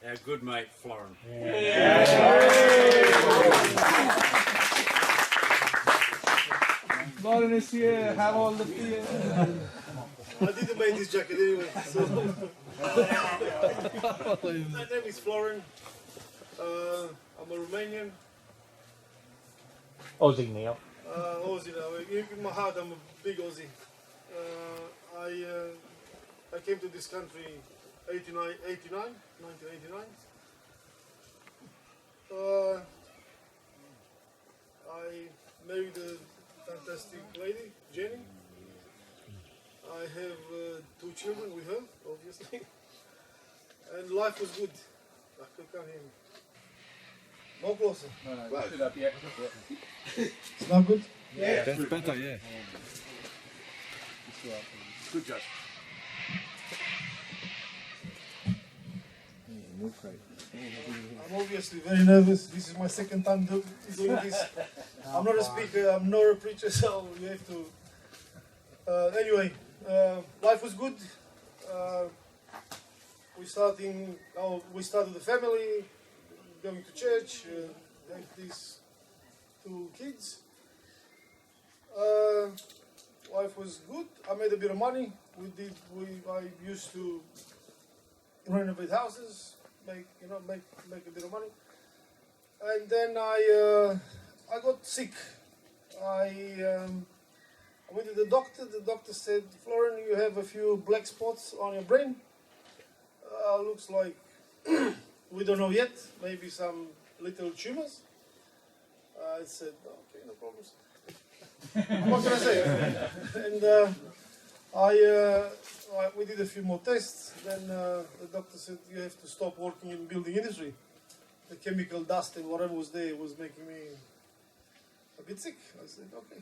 Our good mate, Florin. Florin is here, have all the beer. I didn't make this jacket anyway. So. My name is Florin. I'm a Romanian. Aussie now. Aussie now. In my heart, I'm a big Aussie. I came to this country 1989. I married a fantastic lady, Jenny. I have 2 children with her, obviously. And life was good. I can't hear me. No closer. No, stood up yet. It's not good? Yeah. That's better, yeah. Good job. I'm obviously very nervous. This is my second time doing this. I'm not a speaker, I'm not a preacher, so you have to... Anyway, life was good. We started the family, going to church, have these 2 kids. Life was good. I made a bit of money. I used to renovate houses, make a bit of money. And then I got sick. I went to the doctor. The doctor said, "Florin, you have a few black spots on your brain. Looks like we don't know yet. Maybe some little tumors." I said, "Okay, no problems." What can I say? And we did a few more tests. Then the doctor said, "You have to stop working in building industry. The chemical dust and whatever was there was making me a bit sick." I said, "Okay."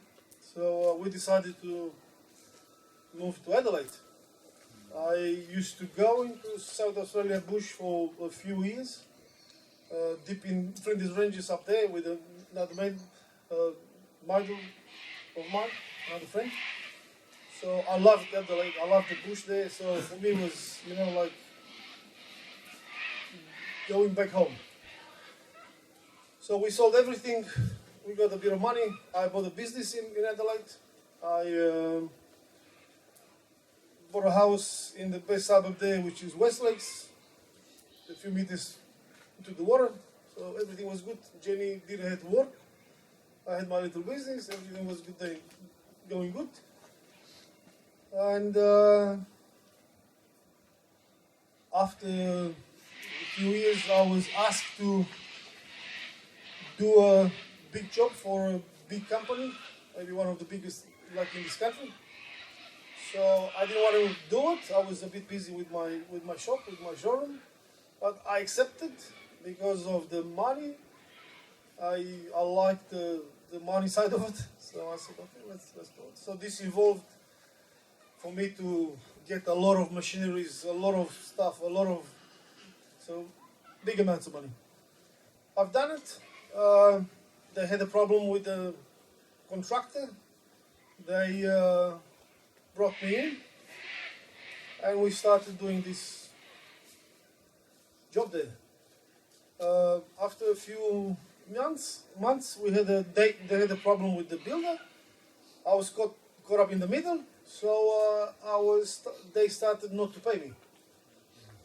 So we decided to move to Adelaide. I used to go into South Australia bush for a few years, deep in Flinders Ranges up there with another mate, Michael of mine, another friend. So I loved Adelaide, I loved the bush there, so for me it was, like going back home. So we sold everything, we got a bit of money, I bought a business in Adelaide. I bought a house in the best suburb there, which is West Lakes, a few meters into the water, so everything was good. Jenny didn't have to work. I had my little business, everything was good there, going good. And after a few years, I was asked to do a big job for a big company, maybe one of the biggest like in this country. So I didn't want to do it. I was a bit busy with my shop, with my showroom, but I accepted because of the money. I liked the money side of it, so I said, okay, let's do it. So this involved for me to get a lot of machineries, a lot of stuff, so big amounts of money. I've done it. They had a problem with the contractor. They brought me in, and we started doing this job there. After a few months, we had they had a problem with the builder. I was caught up in the middle, so they started not to pay me.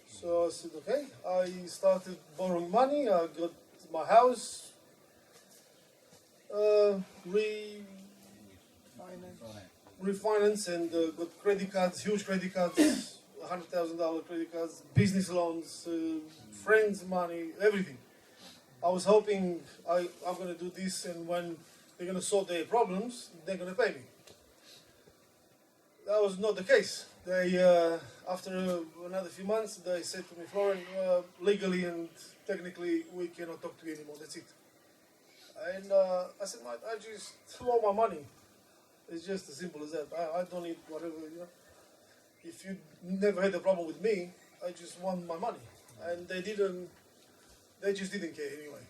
So I said, okay. I started borrowing money. I got my house refinance and got credit cards, huge credit cards, $100,000 credit cards, business loans, friends' money, everything. I was hoping I'm going to do this, and when they're going to solve their problems, they're going to pay me. That was not the case. They, after another few months, they said to me, Florin, legally and technically, we cannot talk to you anymore. That's it. And I said, I just want my money. It's just as simple as that. I don't need whatever, If you never had a problem with me, I just want my money. And they just didn't care anyway.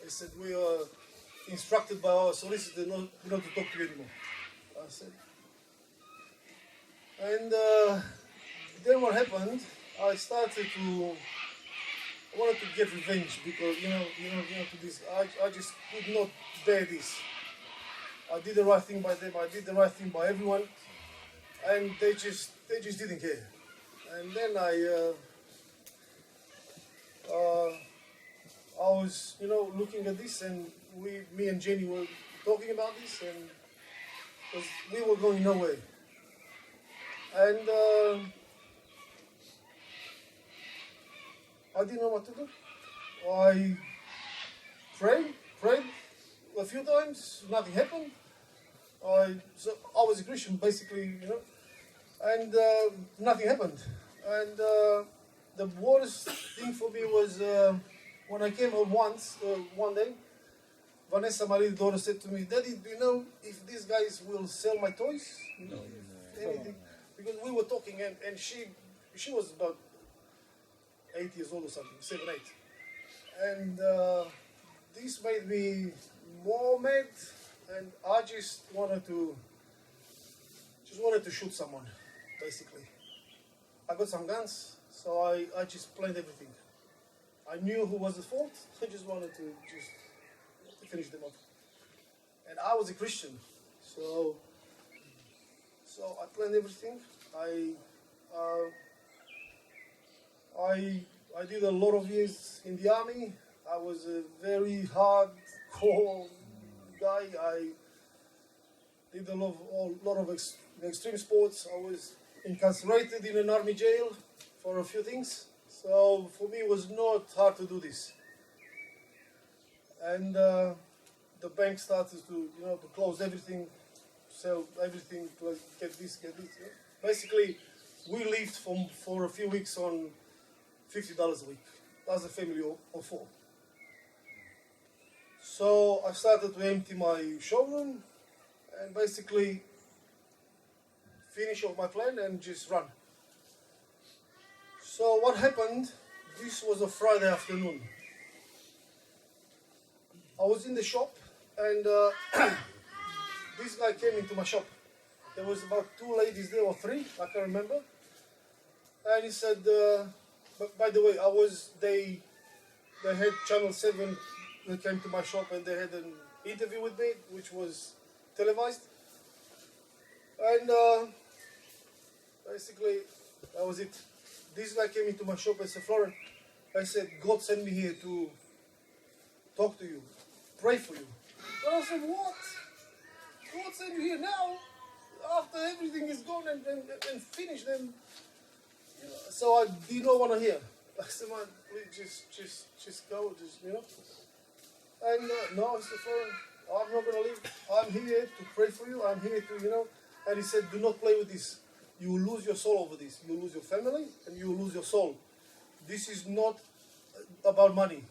They said, we are instructed by our solicitor not to talk to you anymore. I said. And then what happened, I started to I wanted to get revenge because to this. I just could not bear this. I did the right thing by them. I did the right thing by everyone, and they just didn't care. And then I was looking at this, and me and Jenny were talking about this, and because we were going nowhere. And I didn't know what to do. I prayed a few times, nothing happened. I was a Christian basically, and nothing happened. And the worst thing for me was when I came home one day, Vanessa, my little daughter, said to me, "Daddy, do you know if these guys will sell my toys? Anything?" Because we were talking, and she was about 8 years old or something, 7, 8. And this made me more mad, and I just wanted to shoot someone, basically. I got some guns, so I just planned everything. I knew who was the fault. I just wanted to finish them off. And I was a Christian, so I planned everything. I did a lot of years in the army. I was a very hardcore guy. I did a lot of extreme sports. I was incarcerated in an army jail for a few things. So for me, it was not hard to do this. And the bank started to close everything, sell everything, get this. Basically, we lived for a few weeks on $50 a week. That's a family of 4. So I started to empty my showroom and basically finish off my plan and just run. So what happened, this was a Friday afternoon. I was in the shop and this guy came into my shop. There was about 2 ladies there or 3, I can't remember. And he said, but by the way, they had Channel 7, they came to my shop and they had an interview with me, which was televised. And basically, that was it. This guy came into my shop and said, "Florin," I said, "God sent me here to talk to you, pray for you." And I said, "What? God sent you here now? After everything is gone and finished, then..." So I did not want to hear. I said, "Man, please just go, And no, I said, "Florin, I'm not going to leave. I'm here to pray for you. I'm here to, And he said, "Do not play with this. You will lose your soul over this. You will lose your family and you will lose your soul. This is not about money.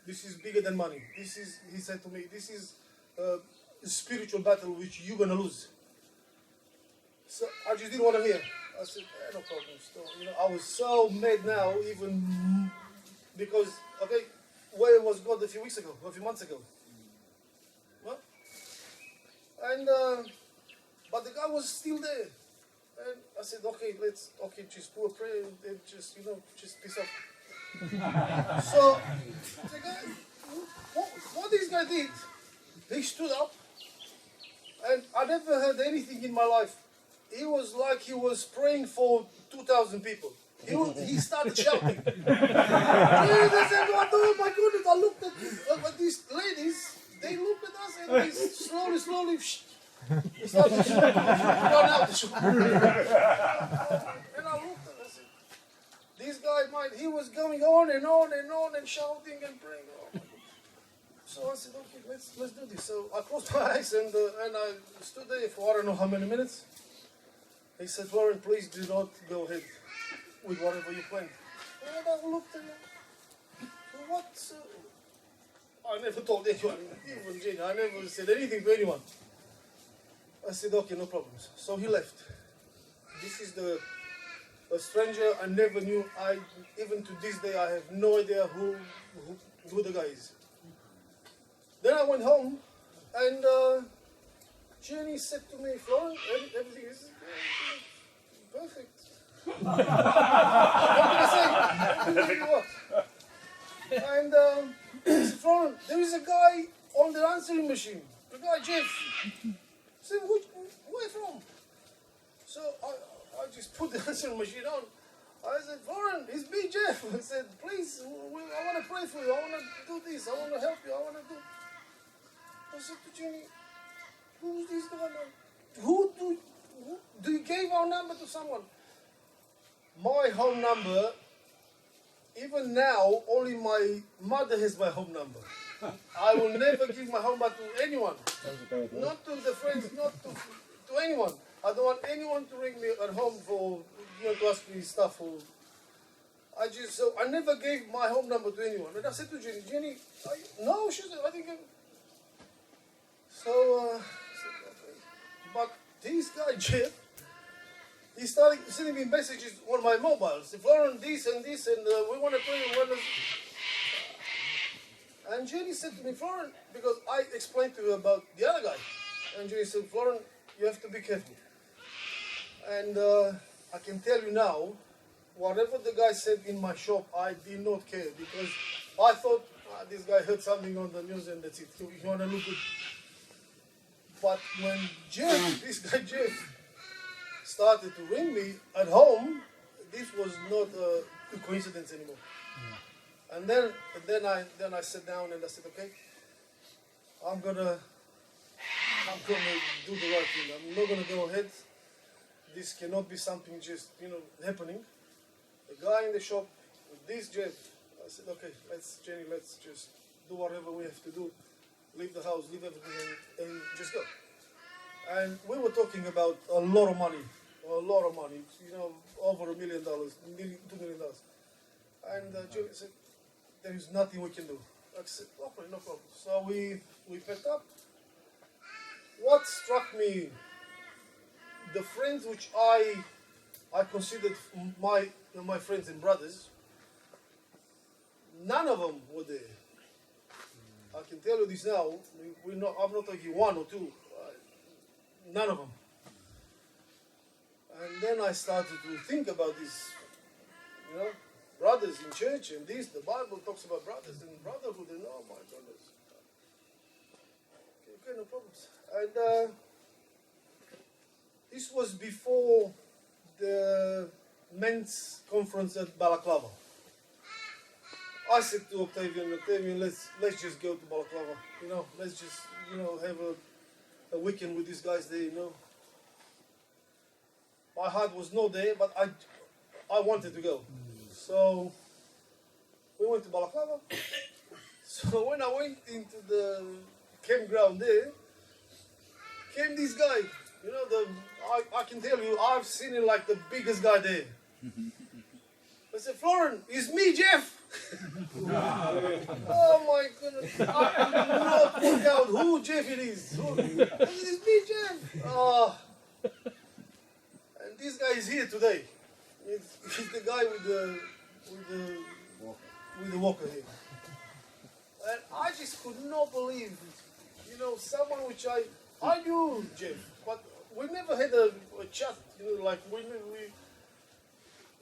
This is bigger than money. He said to me, this is a spiritual battle which you're going to lose." So I just didn't want to hear. I said, "No problem." So, I was so mad now, even because, okay, where was God a few months ago? Well, and, but the guy was still there. And I said, okay, just do a prayer and just piss off. So, the guy, what this guy did, he stood up, and I never heard anything in my life. He was like he was praying for 2,000 people. He started shouting. Oh my goodness, I looked at these ladies, they looked at us and they slowly, they started to run out the shop. And I looked at it, I said, this guy, he was going on and shouting and praying. Oh my God. So I said, okay, let's do this. So I closed my eyes and I stood there for I don't know how many minutes. He said, "Florin, please do not go ahead with whatever you plan." And I looked at him. So what? I never told anyone, even Jenny. I never said anything to anyone. I said, okay, no problems. So he left. This is a stranger I never knew. Even to this day, I have no idea who the guy is. Then I went home, and Jenny said to me, "Florin, everything is perfect." What can I say? What? And he said, Florin, there is a guy on the answering machine. The guy, Jeff. I said, where from? So I just put the answering machine on. I said, Florin, it's me, Jeff. I said, please, I want to pray for you. I want to do this. I want to help you. I want to do. I said to Jenny, who's this guy, man? Who do you give our number to someone? My home number, even now, only my mother has my home number. I will never give my home number to anyone. Not to the friends, not to anyone. I don't want anyone to ring me at home for, to ask me stuff. So I never gave my home number to anyone. And I said to Jenny, no, she said, I think. So, I said, okay. But this guy, Jeff, he started sending me messages on my mobile. Say, Florin, this and this, and we want to pray. And Jenny said to me, Florin, because I explained to her about the other guy. And Jenny said, Florin, you have to be careful. And I can tell you now, whatever the guy said in my shop, I did not care. Because I thought, this guy heard something on the news and that's it. He want to look good. But when this guy Jeff, started to ring me at home, this was not a coincidence anymore. And then I sat down and I said, okay, I'm gonna do the right thing. I'm not gonna go ahead. This cannot be something just happening. The guy in the shop with this Jeff, I said, okay, Jenny, let's just do whatever we have to do. Leave the house, leave everything, and just go. And we were talking about a lot of money, over $1 million, $2 million. And Julie said, there is nothing we can do. I said, okay, no problem. So we packed up. What struck me, the friends which I considered my friends and brothers, none of them were there. I can tell you this now. I'm not talking one or two. None of them. And then I started to think about this, brothers in church and this. The Bible talks about brothers and brotherhood, and oh my goodness. Okay, no problems. And this was before the men's conference at Balaclava. I said to Octavian, let's just go to Balaclava. Let's just have a weekend with these guys there. My heart was not there, but I wanted to go. So we went to Balaclava. So when I went into the campground there, came this guy. I can tell you, I've seen him like the biggest guy there. I said, Florin, it's me, Jeff. Oh my goodness. I could not work out who Jeff it is. I said, it's me, Jeff. And this guy is here today. He's the guy with the walker here. And I just could not believe, someone which I knew Jeff, but we never had a chat,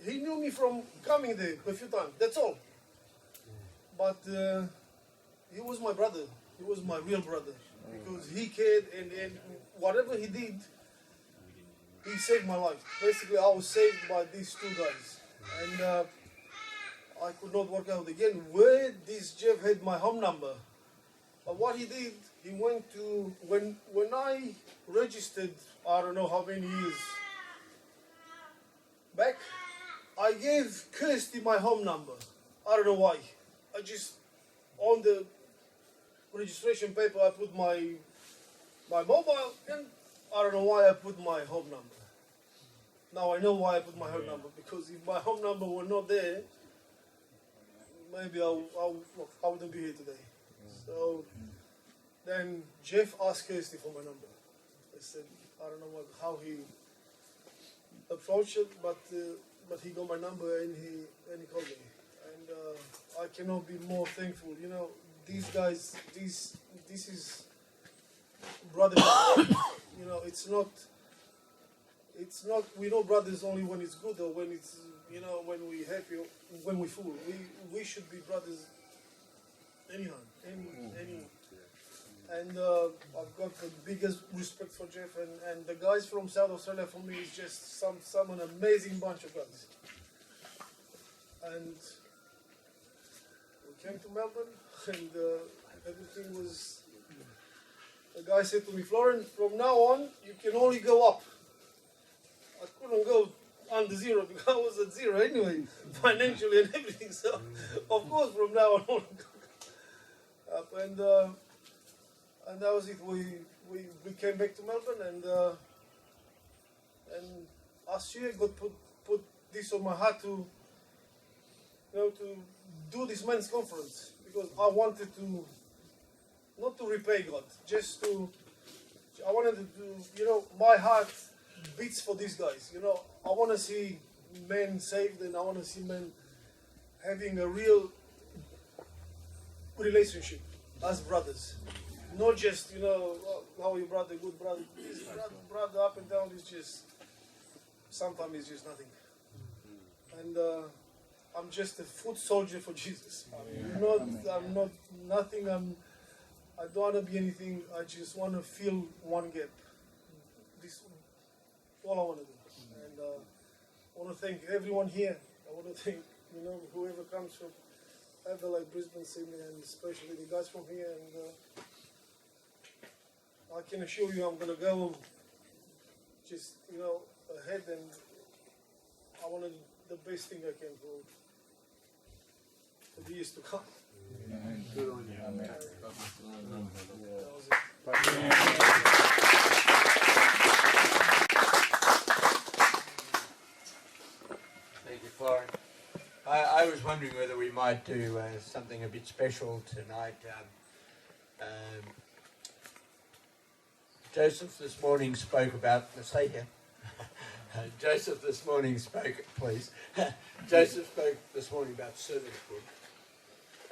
he knew me from coming there a few times, that's all. But he was my brother, he was my real brother, because he cared, and whatever he did, he saved my life. Basically, I was saved by these two guys. And I could not work out again where this Jeff had my home number. But what he did, he went to, when I registered, I don't know how many years back, I gave Kirsty my home number. I don't know why. I just, on the registration paper, I put my mobile, and I don't know why I put my home number. Now I know why I put my home number, because if my home number were not there, maybe I wouldn't be here today. So then Jeff asked Kirsty for my number. I said, I don't know how he approached it, but he got my number and he called me. And I cannot be more thankful. These guys, this is brotherhood. It's not, we know brothers only when it's good or when it's, when we happy or when we full. We should be brothers anyhow, any. And I've got the biggest respect for Jeff, and the guys from South Australia for me is just some an amazing bunch of guys. And we came to Melbourne, and everything was. The guy said to me, Florin, from now on you can only go up. I couldn't go under zero because I was at zero anyway, financially and everything. So of course from now on only go up. And that was it. We came back to Melbourne, and last year God put this on my heart to to do this men's conference, because I wanted to not to repay God, just to I wanted to do, my heart beats for these guys. I want to see men saved, and I want to see men having a real relationship as brothers. Not just, how you brother, good brother. This brother up and down is just, sometimes it's just nothing. And I'm just a foot soldier for Jesus. I'm not nothing. I don't want to be anything. I just want to fill one gap. This all I want to do. And I want to thank everyone here. I want to thank, whoever comes from Adelaide, Brisbane, Sydney, and especially the guys from here. And I can assure you I'm going to go just, ahead, and I want to do the best thing I can for the years to come. Good on you. Amen. That was it. Thank you, Florin. I was wondering whether we might do something a bit special tonight. Joseph this morning spoke about, stay here. Joseph this morning spoke, please. Joseph spoke this morning about servanthood.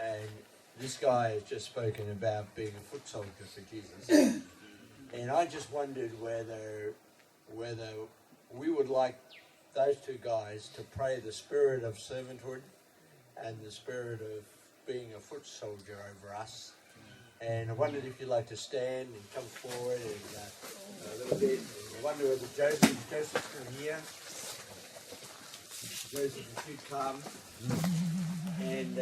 And this guy has just spoken about being a foot soldier for Jesus. And I just wondered whether we would like those two guys to pray the spirit of servanthood and the spirit of being a foot soldier over us. And I wondered if you'd like to stand and come forward and a little bit. And I wonder whether Joseph's from here. Joseph, if you'd come. And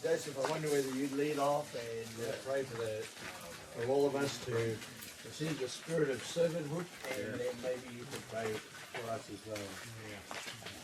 Joseph, I wonder whether you'd lead off and pray for all of us to receive the spirit of servanthood, and then maybe you could pray for us as well. Yeah.